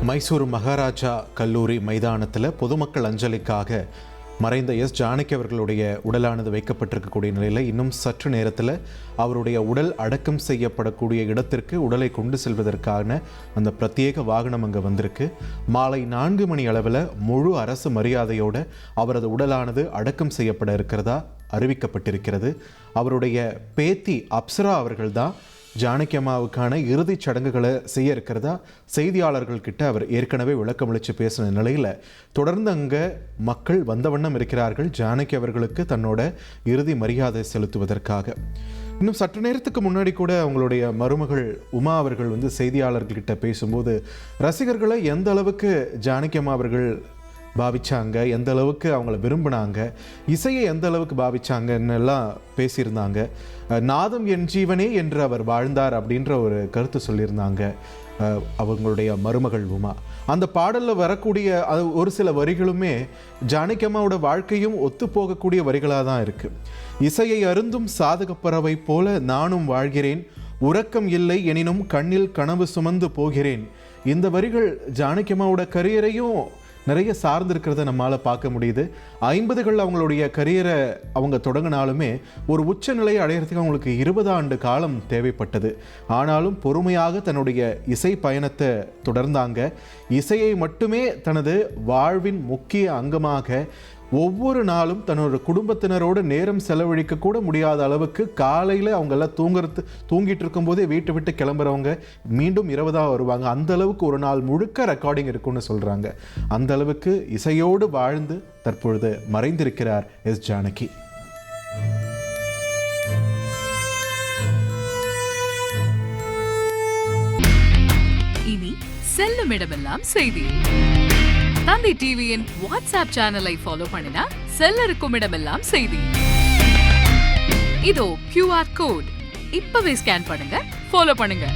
மைசூர் மகாராஜா கல்லூரி மைதானத்தில் பொதுமக்கள் அஞ்சலிக்காக மறைந்த எஸ் ஜானகி அவர்களுடைய உடலானது வைக்கப்பட்டிருக்கக்கூடிய நிலையில் இன்னும் சற்று நேரத்தில் அவருடைய உடல் அடக்கம் செய்யப்படக்கூடிய இடத்திற்கு உடலை கொண்டு செல்வதற்கான அந்த பிரத்யேக வாகனம் அங்கே வந்திருக்கு. மாலை 4 மணி அளவில் முழு அரசு மரியாதையோடு அவரது உடலானது அடக்கம் செய்யப்பட இருக்கிறதா அறிவிக்கப்பட்டிருக்கிறது. அவருடைய பேத்தி அப்சரா அவர்கள்தான் ஜானகி அம்மாவுக்கான இறுதிச் சடங்குகளை செய்ய இருக்கிறதா செய்தியாளர்கள்கிட்ட அவர் ஏற்கனவே விளக்கமளித்து பேசின நிலையில் தொடர்ந்து அங்கே மக்கள் வந்த வண்ணம் இருக்கிறார்கள் ஜானகி அவர்களுக்கு தன்னோட இறுதி மரியாதை செலுத்துவதற்காக. இன்னும் சற்று நேரத்துக்கு முன்னாடி கூட அவங்களுடைய மருமகள் உமா அவர்கள் செய்தியாளர்கள்கிட்ட பேசும்போது ரசிகர்களை எந்த அளவுக்கு ஜானகி அம்மா அவர்கள் பாவிச்சாங்க, எந்த அளவுக்கு அவங்கள விரும்பினாங்க, இசையை எந்த அளவுக்கு பாவிச்சாங்கன்னு எல்லாம் பேசியிருந்தாங்க. நாதம் என் ஜீவனே என்று அவர் வாழ்ந்தார் அப்படின்ற ஒரு கருத்து சொல்லியிருந்தாங்க அவங்களுடைய மருமகள் உமா. அந்த பாடலில் வரக்கூடிய ஒரு சில வரிகளுமே ஜானகி அம்மாவோட வாழ்க்கையும் ஒத்து போகக்கூடிய வரிகளாக தான் இருக்குது. இசையை அருந்தும் சாதகப்பறவை போல நானும் வாழ்கிறேன், உறக்கம் இல்லை எனினும் கண்ணில் கனவு சுமந்து போகிறேன். இந்த வரிகள் ஜானகி அம்மாவோட கரியரையும் நிறைய சார்ந்திருக்கிறத நம்மளால் பார்க்க முடியுது. 50கள் அவங்களுடைய கரியரை அவங்க தொடங்கினாலுமே ஒரு உச்ச நிலையை அடையிறதுக்கு அவங்களுக்கு 20 ஆண்டு காலம் தேவைப்பட்டது. ஆனாலும் பொறுமையாக தன்னுடைய இசை பயணத்தை தொடர்ந்தாங்க. இசையை மட்டுமே தனது வாழ்வின் முக்கிய அங்கமாக ஒவ்வொரு நாளும் தன்னோட குடும்பத்தினரோடு நேரம் செலவழிக்க கூட முடியாத அளவுக்கு காலையில் அவங்கெல்லாம் தூங்கிட்டு இருக்கும்போதே வீட்டை விட்டு கிளம்புறவங்க மீண்டும் இரவுதான் வருவாங்க. அந்த அளவுக்கு ஒரு நாள் முழுக்க ரெக்கார்டிங் இருக்குன்னு சொல்கிறாங்க. அந்த அளவுக்கு இசையோடு வாழ்ந்து தற்பொழுது மறைந்திருக்கிறார் எஸ் ஜானகி. இனி செல்லும் இடமெல்லாம் செய்தி. தந்தி டிவியின் வாட்ஸ்அப் சேனலை ஃபாலோ பண்ணினா செல்ல இருக்கும் இடமெல்லாம் செய்தி. இதோ QR கோட் இப்பவே ஸ்கேன் பண்ணுங்க, ஃபாலோ பண்ணுங்க.